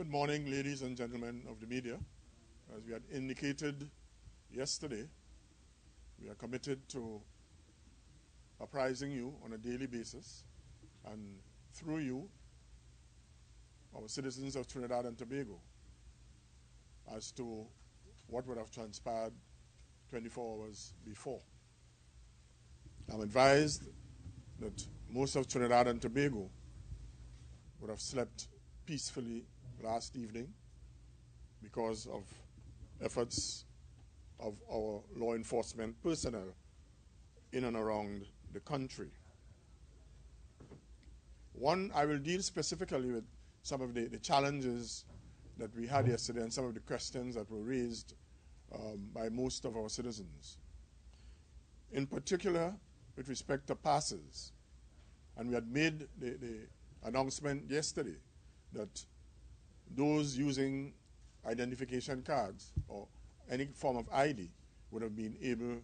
Good morning, ladies and gentlemen of the media. As we had indicated yesterday, we are committed to apprising you on a daily basis, and through you, our citizens of Trinidad and Tobago, as to what would have transpired 24 hours before. I'm advised that most of Trinidad and Tobago would have slept peacefully last evening because of efforts of our law enforcement personnel in and around the country. One, I will deal specifically with some of the challenges that we had yesterday and some of the questions that were raised by most of our citizens. In particular, with respect to passes, and we had made the announcement yesterday that those using identification cards or any form of ID would have been able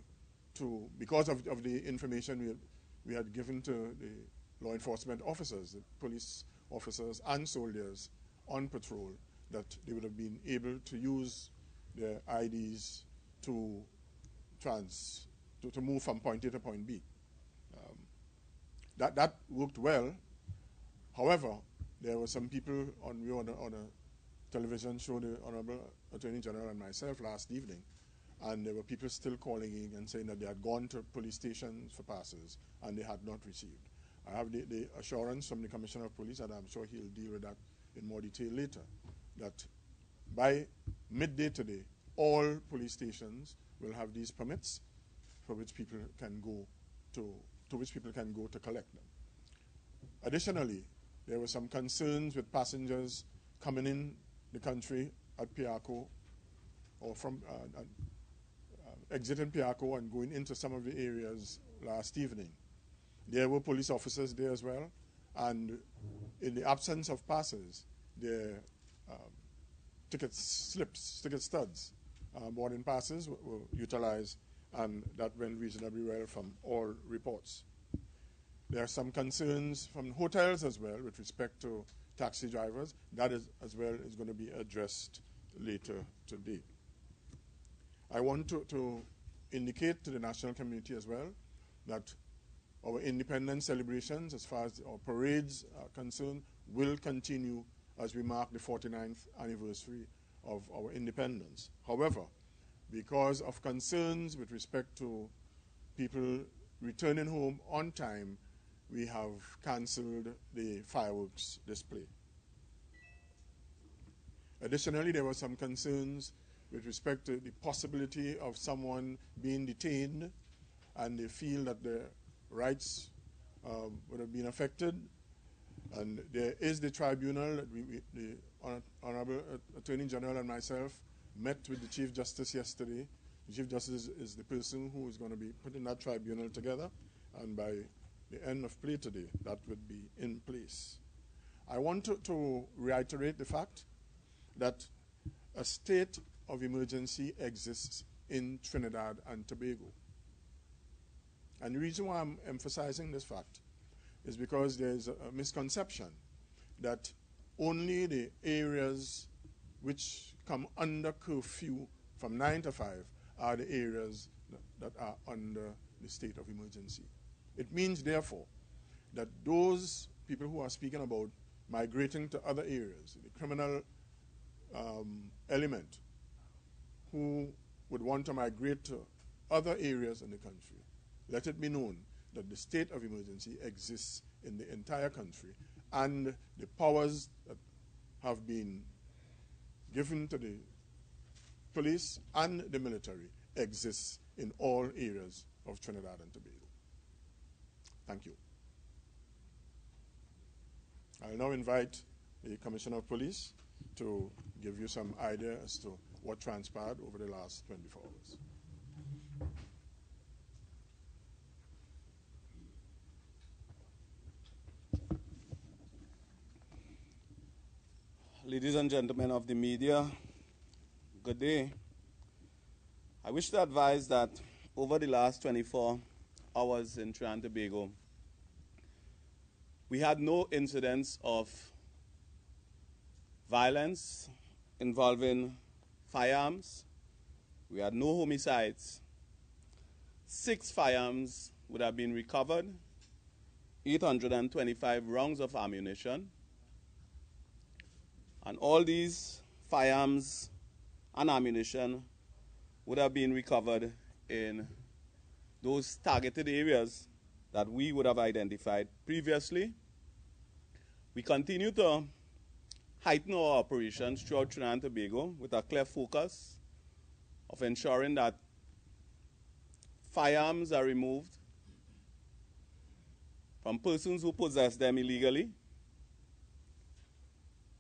to, because of the information we had given to the law enforcement officers, the police officers and soldiers on patrol, that they would have been able to use their IDs to move from point A to point B. That worked well. However, there were some people on a television show, the Honorable Attorney General and myself last evening, and there were people still calling in and saying that they had gone to police stations for passes and they had not received. I have the assurance from the Commissioner of Police, and I'm sure he'll deal with that in more detail later, that by midday today, all police stations will have these permits for which people can go to collect them. Additionally, there were some concerns with passengers coming in the country at Piarco or from exiting Piarco and going into some of the areas last evening. There were police officers there as well, and in the absence of passes, their ticket studs, boarding passes were utilized, and that went reasonably well from all reports. There are some concerns from hotels as well with respect to taxi drivers. That is as well is going to be addressed later today. I want to indicate to the national community as well that our independence celebrations, as far as our parades are concerned, will continue as we mark the 49th anniversary of our independence. However, because of concerns with respect to people returning home on time, we have cancelled the fireworks display. Additionally, there were some concerns with respect to the possibility of someone being detained, and they feel that their rights would have been affected. And there is the tribunal that the Honorable Attorney General and myself met with the Chief Justice yesterday. The Chief Justice is the person who is going to be putting that tribunal together, and by the end of play today, that would be in place. I want to reiterate the fact that a state of emergency exists in Trinidad and Tobago. And the reason why I'm emphasizing this fact is because there's a misconception that only the areas which come under curfew from 9 to 5 are the areas that are under the state of emergency. It means, therefore, that those people who are speaking about migrating to other areas, the criminal element who would want to migrate to other areas in the country, let it be known that the state of emergency exists in the entire country, and the powers that have been given to the police and the military exists in all areas of Trinidad and Tobago. Thank you. I'll now invite the Commissioner of Police to give you some idea as to what transpired over the last 24 hours. Ladies and gentlemen of the media, good day. I wish to advise that over the last 24 hours in Trinidad and Tobago, we had no incidents of violence involving firearms. We had no homicides. 6 firearms would have been recovered, 825 rounds of ammunition. And all these firearms and ammunition would have been recovered in those targeted areas that we would have identified previously. We continue to heighten our operations throughout Trinidad and Tobago with a clear focus of ensuring that firearms are removed from persons who possess them illegally.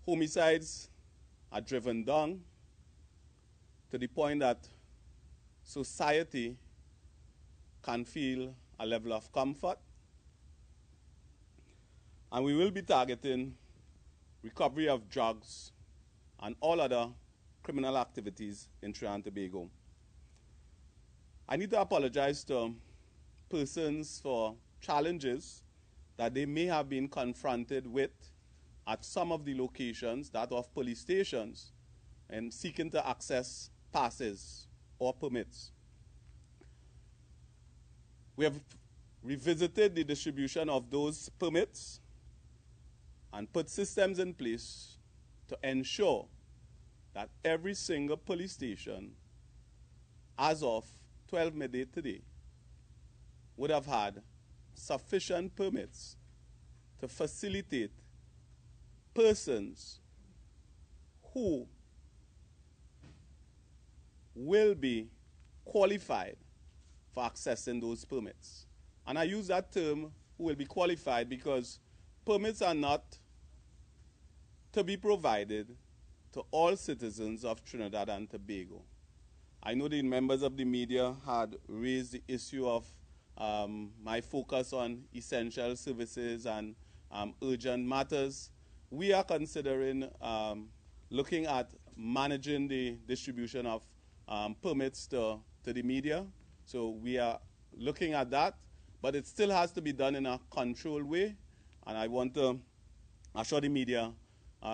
Homicides are driven down to the point that society can feel a level of comfort. And we will be targeting recovery of drugs and all other criminal activities in Trinidad and Tobago. I need to apologize to persons for challenges that they may have been confronted with at some of the locations, that of police stations, and seeking to access passes or permits. We have revisited the distribution of those permits and put systems in place to ensure that every single police station, as of 12 midday today, would have had sufficient permits to facilitate persons who will be qualified for accessing those permits. And I use that term, who will be qualified, because permits are not to be provided to all citizens of Trinidad and Tobago. I know the members of the media had raised the issue of my focus on essential services and urgent matters. We are considering looking at managing the distribution of permits to the media. So we are looking at that, but it still has to be done in a controlled way. And I want to assure the media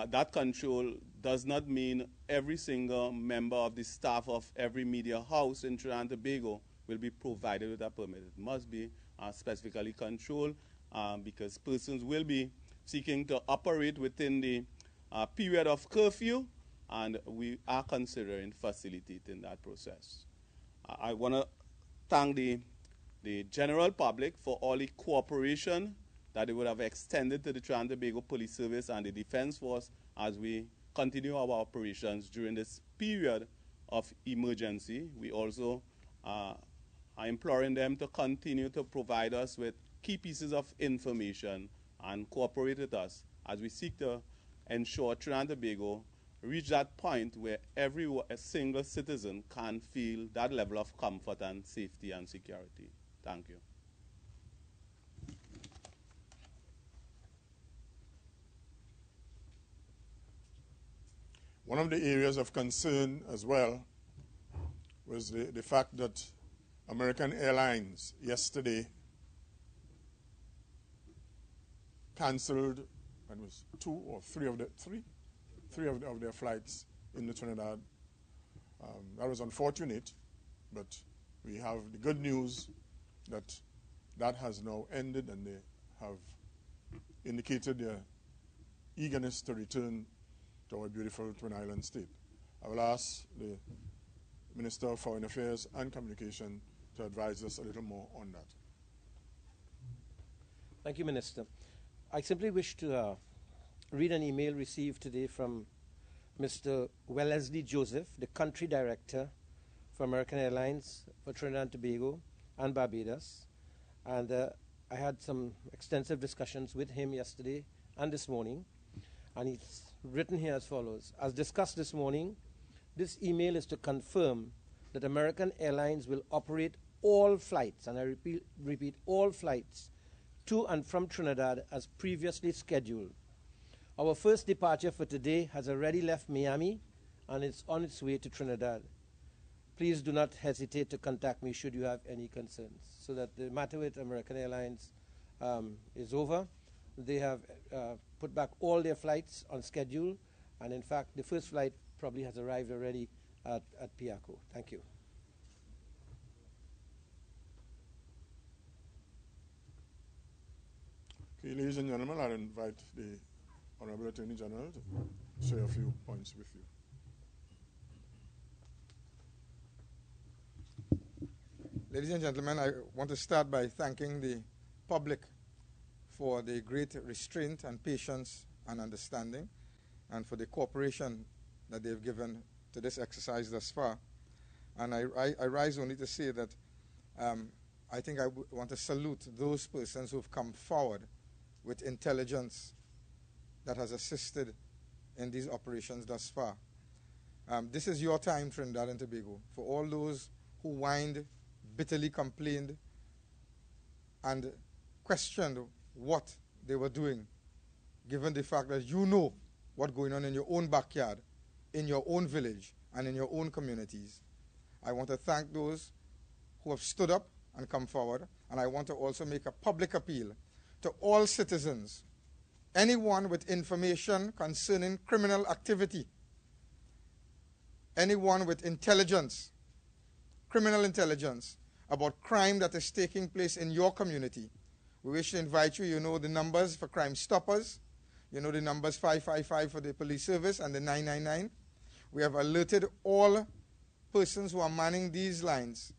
that control does not mean every single member of the staff of every media house in Trinidad and Tobago will be provided with a permit. It must be specifically controlled because persons will be seeking to operate within the period of curfew, and we are considering facilitating that process. I want to thank the general public for all the cooperation that they would have extended to the Trinidad and Tobago Police Service and the Defense Force as we continue our operations during this period of emergency. We also are imploring them to continue to provide us with key pieces of information and cooperate with us as we seek to ensure Trinidad and Tobago reach that point where every single citizen can feel that level of comfort and safety and security. Thank you. One of the areas of concern as well was the fact that American Airlines yesterday canceled, and it was three of their flights in the Trinidad. That was unfortunate, but we have the good news that has now ended, and they have indicated their eagerness to return to our beautiful Twin Island state. I will ask the Minister of Foreign Affairs and Communication to advise us a little more on that. Thank you, Minister. I simply wish to read an email received today from Mr. Wellesley Joseph, the Country Director for American Airlines for Trinidad and Tobago and Barbados. And I had some extensive discussions with him yesterday and this morning. And he's written here as follows. As discussed this morning, this email is to confirm that American Airlines will operate all flights, and I repeat all flights, to and from Trinidad as previously scheduled. Our first departure for today has already left Miami and is on its way to Trinidad. Please do not hesitate to contact me should you have any concerns. So that the matter with American Airlines is over. They have put back all their flights on schedule, And in fact, the first flight probably has arrived already at Piarco. Thank you. Okay, ladies and gentlemen, I invite the Honorable Attorney General to share a few points with you. Ladies and gentlemen, I want to start by thanking the public for the great restraint and patience and understanding, and for the cooperation that they've given to this exercise thus far. And I rise only to say that I think I want to salute those persons who've come forward with intelligence that has assisted in these operations thus far. This is your time, Trinidad and Tobago. For all those who whined, bitterly complained, and questioned what they were doing, given the fact that you know what's going on in your own backyard, in your own village, and in your own communities. I want to thank those who have stood up and come forward, and I want to also make a public appeal to all citizens, anyone with information concerning criminal activity, anyone with intelligence, criminal intelligence about crime that is taking place in your community. We wish to invite you. You know the numbers for Crime Stoppers. You know the numbers 555 for the police service and the 999. We have alerted all persons who are manning these lines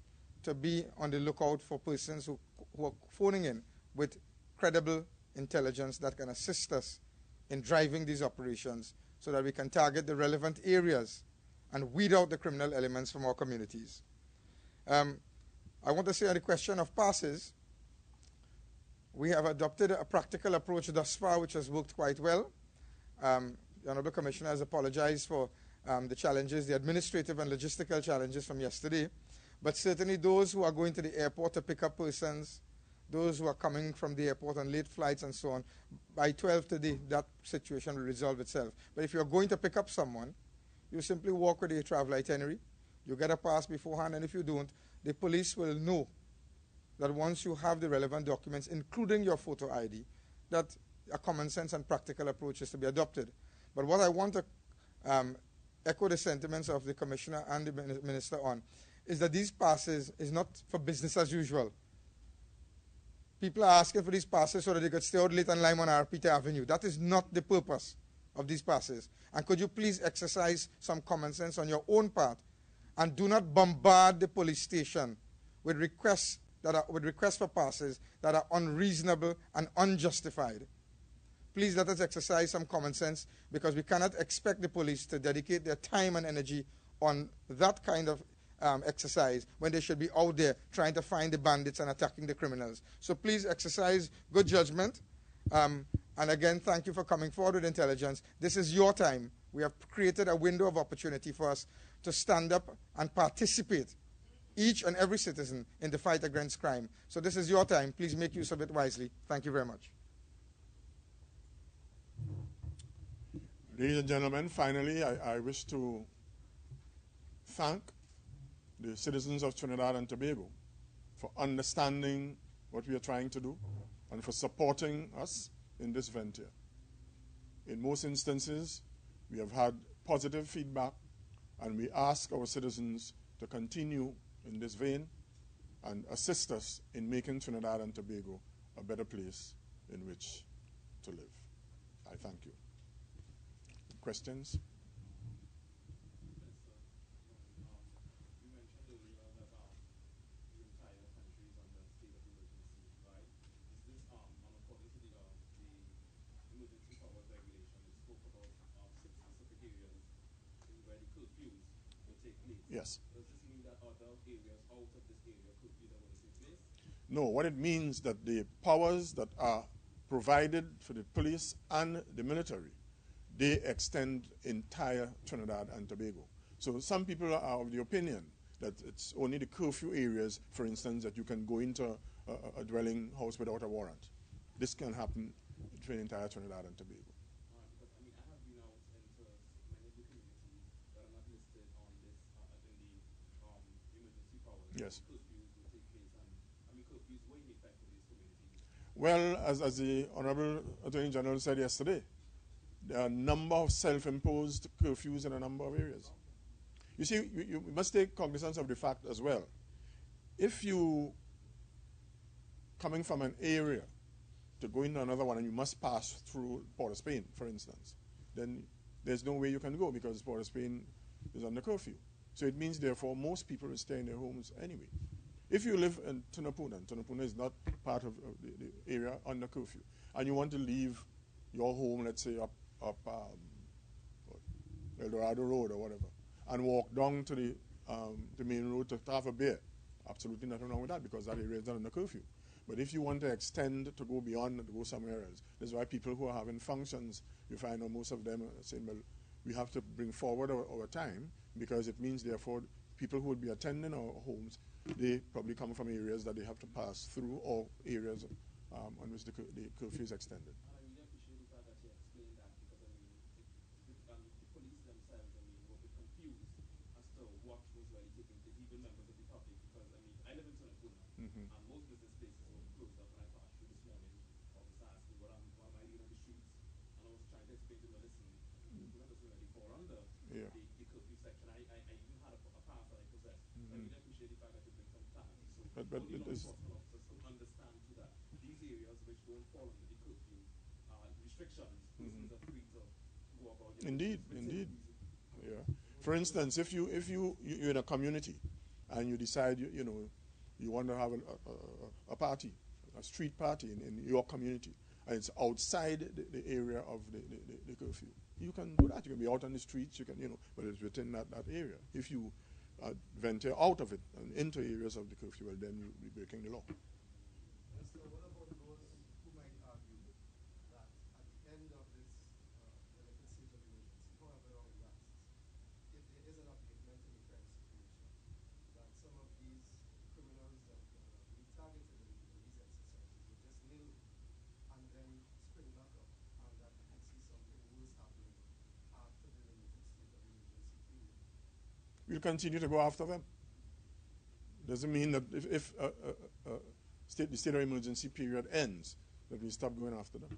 to be on the lookout for persons who are phoning in with credible intelligence that can assist us in driving these operations so that we can target the relevant areas and weed out the criminal elements from our communities. I want to say on the question of passes, we have adopted a practical approach thus far which has worked quite well. The Honorable Commissioner has apologized for the challenges, the administrative and logistical challenges from yesterday. But certainly those who are going to the airport to pick up persons, those who are coming from the airport on late flights and so on, by 12 today, that situation will resolve itself. But if you're going to pick up someone, you simply walk with your travel itinerary, you get a pass beforehand, and if you don't, the police will know that once you have the relevant documents, including your photo ID, that a common sense and practical approach is to be adopted. But what I want to echo the sentiments of the Commissioner and the Minister on is that these passes is not for business as usual. People are asking for these passes so that they could stay out late and lime on Arpita Avenue. That is not the purpose of these passes. And could you please exercise some common sense on your own part and do not bombard the police station with requests for passes that are unreasonable and unjustified. Please let us exercise some common sense, because we cannot expect the police to dedicate their time and energy on that kind of exercise when they should be out there trying to find the bandits and attacking the criminals. So please exercise good judgment. And again, thank you for coming forward with intelligence. This is your time. We have created a window of opportunity for us to stand up and participate, each and every citizen, in the fight against crime. So this is your time. Please make use of it wisely. Thank you very much. Ladies and gentlemen, finally, I wish to thank the citizens of Trinidad and Tobago for understanding what we are trying to do and for supporting us in this venture. In most instances, we have had positive feedback, and we ask our citizens to continue in this vein and assist us in making Trinidad and Tobago a better place in which to live. I thank you. Questions? Yes. Does this mean that other areas out of this area curfews are going to take place? No, what it means that the powers that are provided for the police and the military, they extend entire Trinidad and Tobago. So some people are of the opinion that it's only the curfew areas, for instance, that you can go into a dwelling house without a warrant. This can happen for the entire Trinidad and Tobago. Because I have been out into many of the communities that are not listed on this in the emergency powers. Yes. Curfews will take place, and curfews were in effect for these communities. Well, as the Honorable Attorney General said yesterday, there are a number of self-imposed curfews in a number of areas. You see, you must take cognizance of the fact as well. If you coming from an area to go into another one and you must pass through Port of Spain, for instance, then there's no way you can go because Port of Spain is under curfew. So it means, therefore, most people will stay in their homes anyway. If you live in Tunapuna, and Tunapuna is not part of the area under curfew, and you want to leave your home, let's say up El Dorado Road or whatever, and walk down to the main road to have a beer, absolutely nothing wrong with that because that area is not under curfew. But if you want to extend to go beyond and to go somewhere else, that's why people who are having functions, you find out most of them are saying, well, we have to bring forward our time because it means, therefore, people who will be attending our homes, they probably come from areas that they have to pass through or areas on which the curfew is extended. And I really appreciate the fact that you explained that because, the police themselves, were a bit confused as to what was really taking place, even members of the public, because, I live in Tunapuna, and most business places were closed up when I passed through this morning. Officer asked me, what am I doing on the streets? And I was trying to explain to them, listen, Tunapuna doesn't really fall under the curfew section. I even had a pass that I possessed. I really appreciate the fact that you bring some clarity. So But only it law is enforcement officers could understand to that these areas which don't fall under the curfew restrictions, persons are free to go about their indeed, business indeed. within reason. Yeah. For instance, if you're in a community and you decide you want to have a party, a street party in your community, and it's outside the area of the curfew, you can do that. You can be out on the streets, you can, but it's within that area. If you venture out of it and into areas of the curfew, well, then you'll be breaking the law. So what about those who might argue that at the end of this limited state of emergency, however long it lasts, if there is an abatement in the crime situation, that some of these criminals that be targeted in these exercises will just nil and then spring back up, and that we could see something worse happening after the limited state of emergency period? We'll continue to go after them. Doesn't mean that if the state of emergency period ends, that we stop going after them.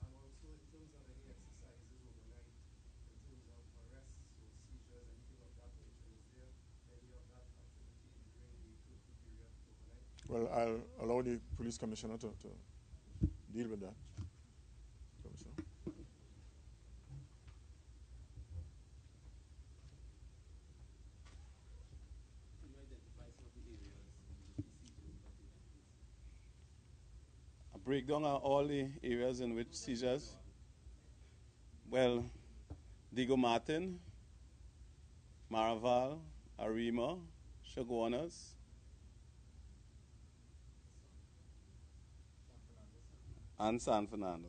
And also in terms of any exercises overnight, in terms of arrests or seizures, anything of that nature, is there any of that activity during the curfew period overnight? Well, I'll allow the police commissioner to deal with that. Commissioner. Can you identify some of the areas in which these seizures have taken place? A breakdown of all the areas in which seizures. Well, Diego Martin, Maraval, Arima, Chaguanas, and San Fernando.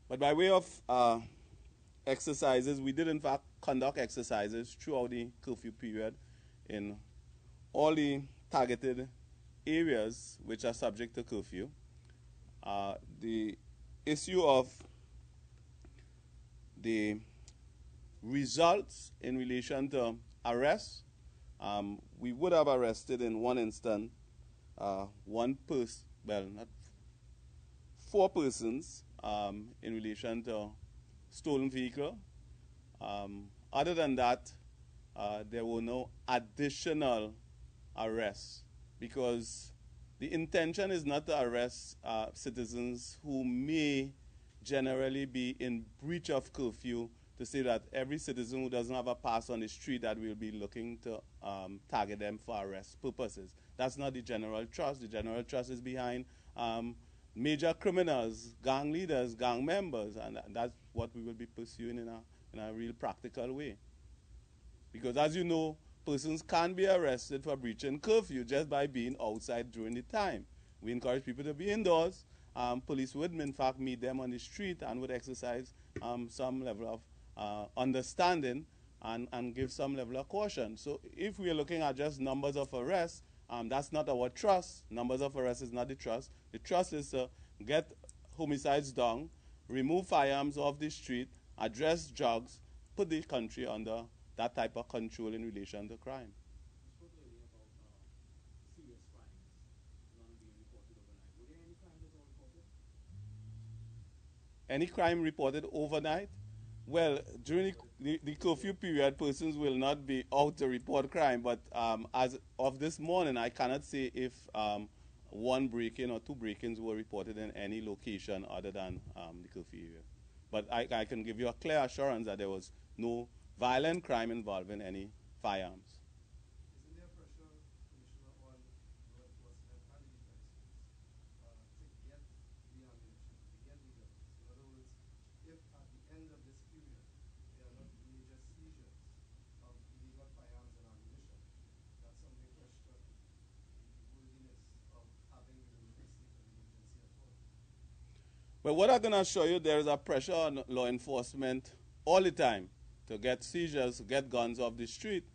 But by way of exercises, we did in fact conduct exercises throughout the curfew period in all the targeted areas which are subject to curfew. The issue of the results in relation to arrests, we would have arrested in one instant four persons in relation to stolen vehicle. Other than that, there were no additional arrests because the intention is not to arrest citizens who may generally be in breach of curfew, to say that every citizen who doesn't have a pass on the street that we'll be looking to target them for arrest purposes. That's not the general trust. The general trust is behind major criminals, gang leaders, gang members, and that's what we will be pursuing in a real practical way. Because as you know, persons can be arrested for breaching curfew just by being outside during the time. We encourage people to be indoors. Police would, in fact, meet them on the street and would exercise some level of understanding and give some level of caution. So if we are looking at just numbers of arrests, that's not our trust. Numbers of arrests is not the trust. The trust is to get homicides down, remove firearms off the street, address drugs, put the country under that type of control in relation to crime. You spoke earlier about serious crimes not being reported overnight. Were there any crimes at all any crime reported overnight, well, during the curfew period, persons will not be out to report crime. But as of this morning, I cannot say if one break-in or two break-ins were reported in any location other than the curfew area. But I can give you a clear assurance that there was no violent crime involving any firearms. Isn't there pressure, Commissioner, on law enforcement and the defense force to get the ammunition, to get the guns? In other words, if at the end of this period there are not major seizures of illegal firearms and ammunition, that some may question the worthiness of having renewed a state of emergency at all. Well, what I'm going to show you, there is a pressure on law enforcement all the time to get seizures, get guns off the street.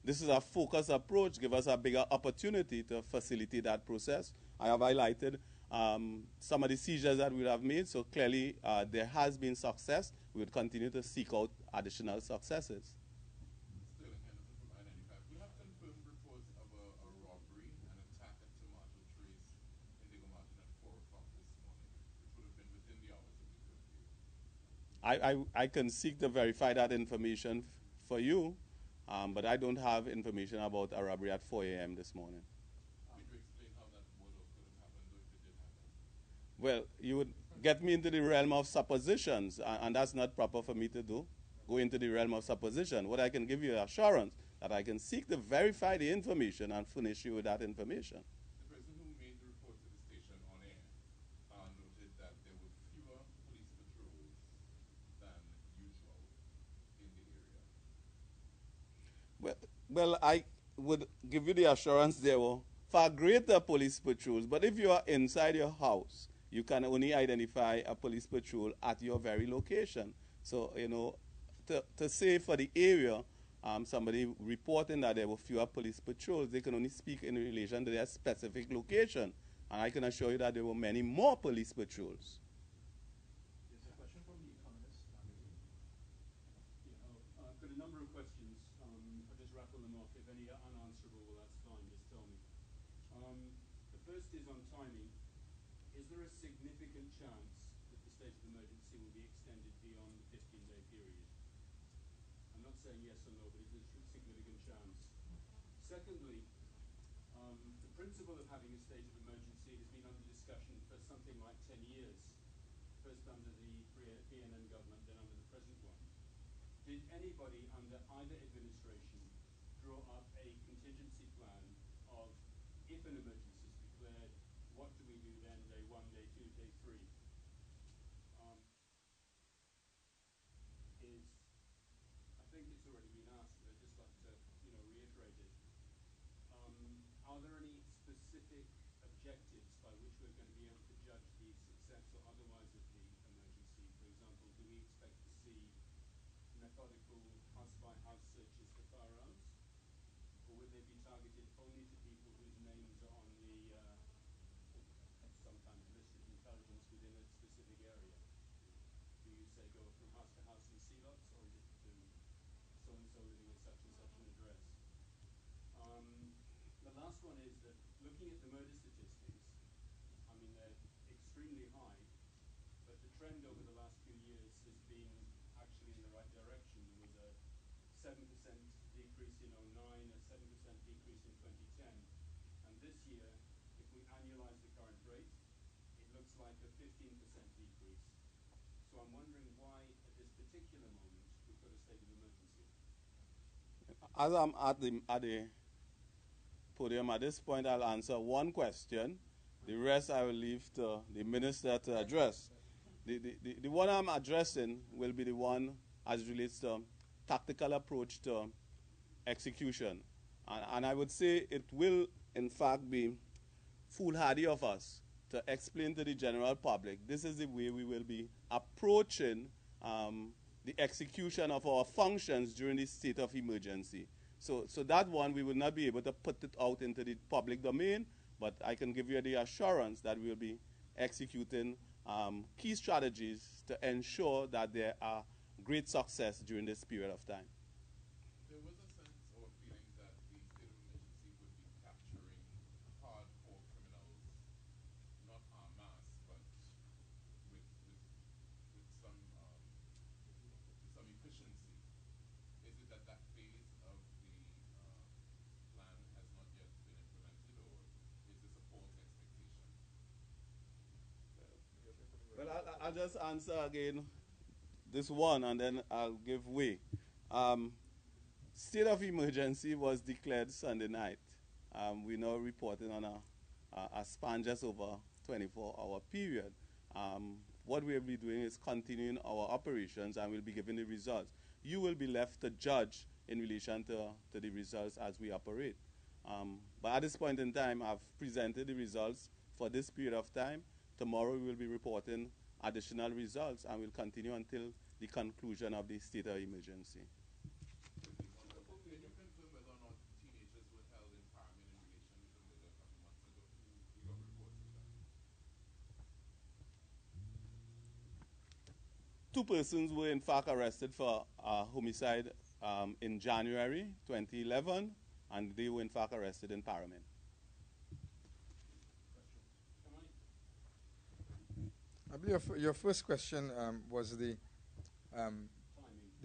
This is a focused approach, give us a bigger opportunity to facilitate that process. I have highlighted some of the seizures that we have made, so clearly there has been success. We would continue to seek out additional successes. Sterling Henderson from I-95. We have confirmed reports of a robbery, an attack at Tomato Trace in Diego Martin at 4 o'clock this morning, which would have been within the hours of the curfew. I can seek to verify that information for you, but I don't have information about a robbery at 4 a.m. this morning. Could you explain how that would or could have happened, or if it did happen? Well, you would get me into the realm of suppositions, and that's not proper for me to do. Go into the realm of supposition. What I can give you assurance that I can seek to verify the information and furnish you with that information. The person who made the report to the station on air noted that there were fewer police patrols than usual in the area. Well, I would give you the assurance there were far greater police patrols, but if you are inside your house, you can only identify a police patrol at your very location. So, you know, to say for the area, somebody reporting that there were fewer police patrols, they can only speak in relation to their specific location. And I can assure you that there were many more police patrols. There's a question from The Economist magazine. Yeah, I've got a number of questions. I'll just rattle them off. If any are unanswerable, well, that's fine. Just tell me. The first is on timing. Is there a significant chance that the state of emergency will be extended beyond the 15-day period? I'm not saying yes or no, but is there a significant chance? Secondly, the principle of having a state of emergency has been under discussion for something like 10 years. First under the PNN government, then under the present one. Did anybody under either administration draw up a contingency plan of if an emergency is declared, what do we do then, day 1, day 2, day 3? I think it's already been asked, but I'd just like to, reiterate it. Are there any specific objectives by which we're going to be able to judge the success or otherwise of the emergency? For example, do we expect to see methodical house-by-house searches for firearms? Or would they be targeted only to people whose names are on the some kind of list of intelligence within a specific area? Do you say go from house to house in Sealots, or is it to so-and-so living at such and such an address? The last one is that looking at the murder statistics, I mean, they're extremely high, but the trend over the last few years has been actually in the right direction. There was a 7% decrease in 2009, a 7% decrease in 2010, and this year, if we annualize the current rate, it looks like a 15% decrease. So I'm wondering why, at this particular moment, we've got a state of emergency. As I'm at the podium at this point, I'll answer one question. The rest I will leave to the minister to address. The one I'm addressing will be the one as it relates to tactical approach to execution. And I would say it will, in fact, be foolhardy of us to explain to the general public this is the way we will be approaching the execution of our functions during the state of emergency. So that one, we will not be able to put it out into the public domain, but I can give you the assurance that we will be executing key strategies to ensure that there are great success during this period of time. There was a sense or feeling that the state of emergency would be capturing hardcore criminals, not en masse, but with I'll just answer again this one and then I'll give way. State of emergency was declared Sunday night. We're now reporting on a span just over 24-hour period. What we'll be doing is continuing our operations and we'll be giving the results. You will be left to judge in relation to the results as we operate. But at this point in time, I've presented the results for this period of time. Tomorrow we will be reporting additional results and we'll continue until the conclusion of the state of emergency. Can you confirm whether or not teenagers were held in Parliament in relation to the murder a couple months ago? We got reports of that. 2 persons were in fact arrested for homicide in January 2011, and they were in fact arrested in Parliament. I believe your first question was the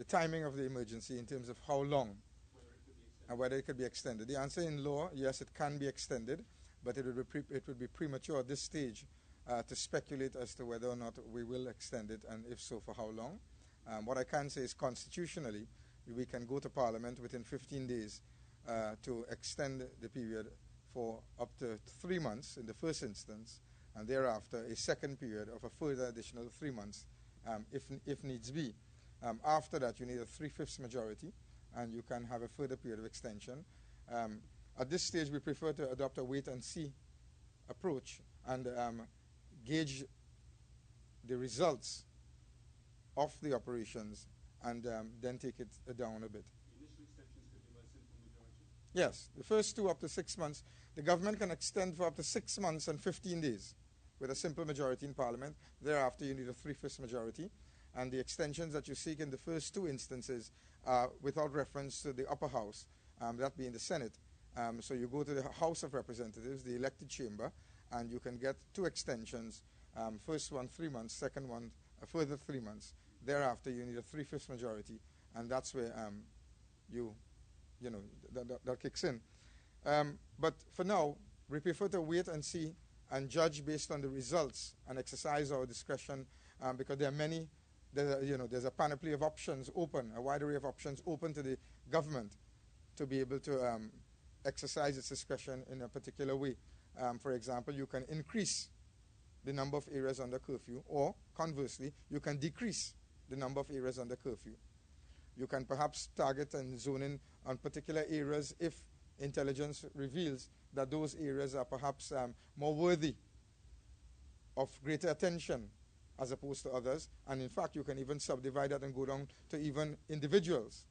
timing of the emergency in terms of how long and whether it could be extended. The answer in law, yes, it can be extended, but it would be premature at this stage to speculate as to whether or not we will extend it, and if so, for how long. What I can say is constitutionally, we can go to Parliament within 15 days to extend the period for up to 3 months in the first instance, and thereafter a second period of a further additional 3 months if needs be. After that, you need a 3/5 majority, and you can have a further period of extension. At this stage, we prefer to adopt a wait-and-see approach and gauge the results of the operations and then take it down a bit. The initial extensions could be by simple majority. Yes, the first 2 up to 6 months. The government can extend for up to 6 months and 15 days with a simple majority in Parliament. Thereafter, you need a 3/5 majority. And the extensions that you seek in the first 2 instances are without reference to the upper house, that being the Senate. So you go to the House of Representatives, the elected chamber, and you can get 2 extensions. First one, 3 months. Second one, a further 3 months. Thereafter, you need a 3/5 majority, and that's where that kicks in. But for now, we prefer to wait and see and judge based on the results and exercise our discretion, because there are many. There's a panoply of options open, a wide array of options open to the government to be able to exercise its discretion in a particular way. For example, you can increase the number of areas under curfew, or conversely, you can decrease the number of areas under curfew. You can perhaps target and zone in on particular areas if intelligence reveals that those areas are perhaps more worthy of greater attention as opposed to others. And in fact, you can even subdivide that and go down to even individuals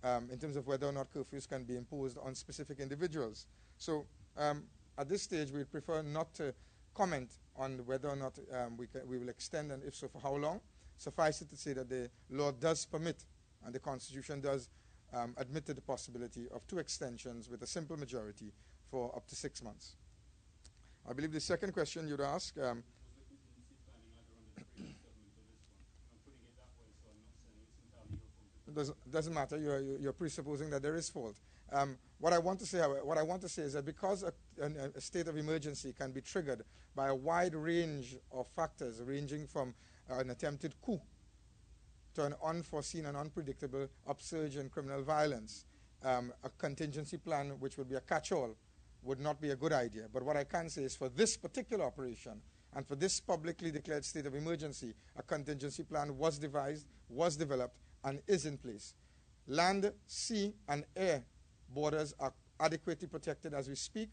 in terms of whether or not curfews can be imposed on specific individuals. So at this stage, we prefer not to comment on whether or not we will extend, and if so, for how long. Suffice it to say that the law does permit, and the Constitution does admit to the possibility of 2 extensions with a simple majority for up to 6 months. I believe the second question you'd ask... Was the contingency planning either under the previous government or this one? I'm putting it that way, so I'm not saying it's entirely your fault. Doesn't matter. You're presupposing that there is fault. What I want to say is that because a state of emergency can be triggered by a wide range of factors, ranging from an attempted coup to an unforeseen and unpredictable upsurge in criminal violence, a contingency plan, which would be a catch-all, would not be a good idea. But what I can say is for this particular operation and for this publicly declared state of emergency, a contingency plan was devised, was developed, and is in place. Land, sea, and air borders are adequately protected as we speak.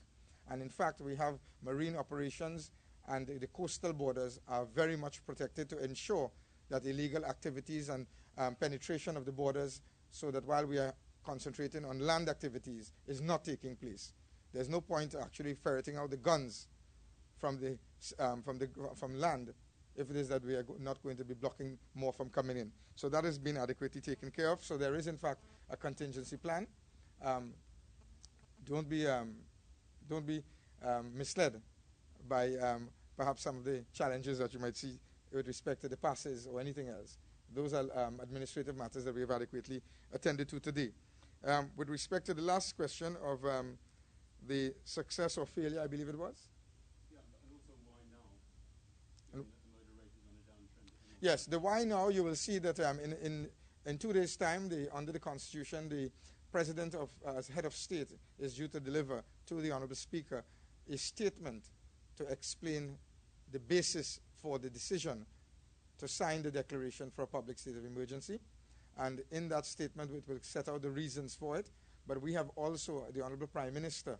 And in fact, we have marine operations, and the coastal borders are very much protected to ensure that illegal activities and penetration of the borders, so that while we are concentrating on land activities, is not taking place. There's no point actually ferreting out the guns from land if it is that we are not going to be blocking more from coming in. So that has been adequately taken care of. So there is, in fact, a contingency plan. Don't be misled by perhaps some of the challenges that you might see with respect to the passes or anything else. Those are administrative matters that we have adequately attended to today. With respect to the last question of the success or failure, I believe it was. Yeah, and also why now? Given that the murder Yes, the why now, you will see that in 2 days' time, under the Constitution, the President as head of state is due to deliver to the Honorable Speaker a statement to explain the basis for the decision to sign the declaration for a public state of emergency. And in that statement, it will set out the reasons for it. But we have also the Honorable Prime Minister,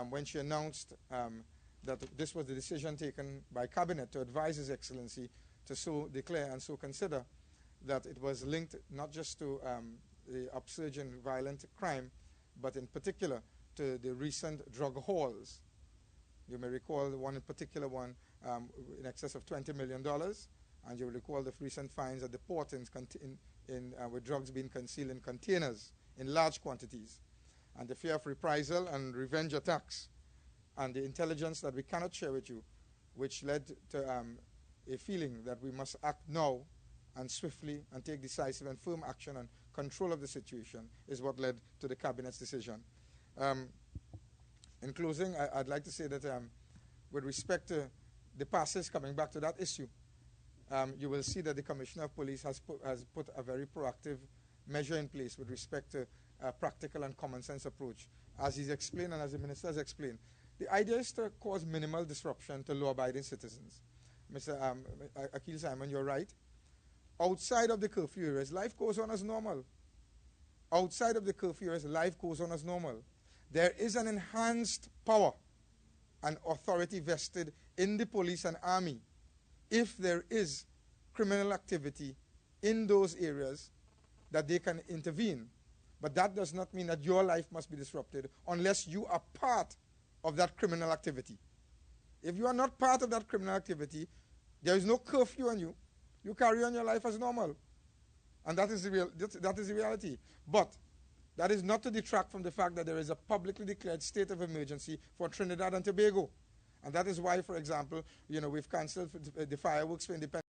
when she announced that this was the decision taken by Cabinet to advise His Excellency to so declare and so consider that it was linked not just to the upsurge in violent crime, but in particular to the recent drug hauls. You may recall the one in particular one in excess of $20 million, and you will recall the recent finds at the port with drugs being concealed in containers in large quantities, and the fear of reprisal and revenge attacks, and the intelligence that we cannot share with you, which led to a feeling that we must act now and swiftly and take decisive and firm action and control of the situation, is what led to the Cabinet's decision. In closing, I'd like to say that with respect to the passes, coming back to that issue, you will see that the Commissioner of Police has put a very proactive measure in place with respect to a practical and common sense approach. As he's explained and as the Minister has explained, the idea is to cause minimal disruption to law-abiding citizens. Mr. Akil Simon, you're right. Outside of the curfew areas, life goes on as normal. Outside of the curfew areas, life goes on as normal. There is an enhanced power and authority vested in the police and army if there is criminal activity in those areas that they can intervene. But that does not mean that your life must be disrupted unless you are part of that criminal activity. If you are not part of that criminal activity, there is no curfew on you. You carry on your life as normal. And that is the reality. But that is not to detract from the fact that there is a publicly declared state of emergency for Trinidad and Tobago. And that is why, for example, we've canceled the fireworks for Independence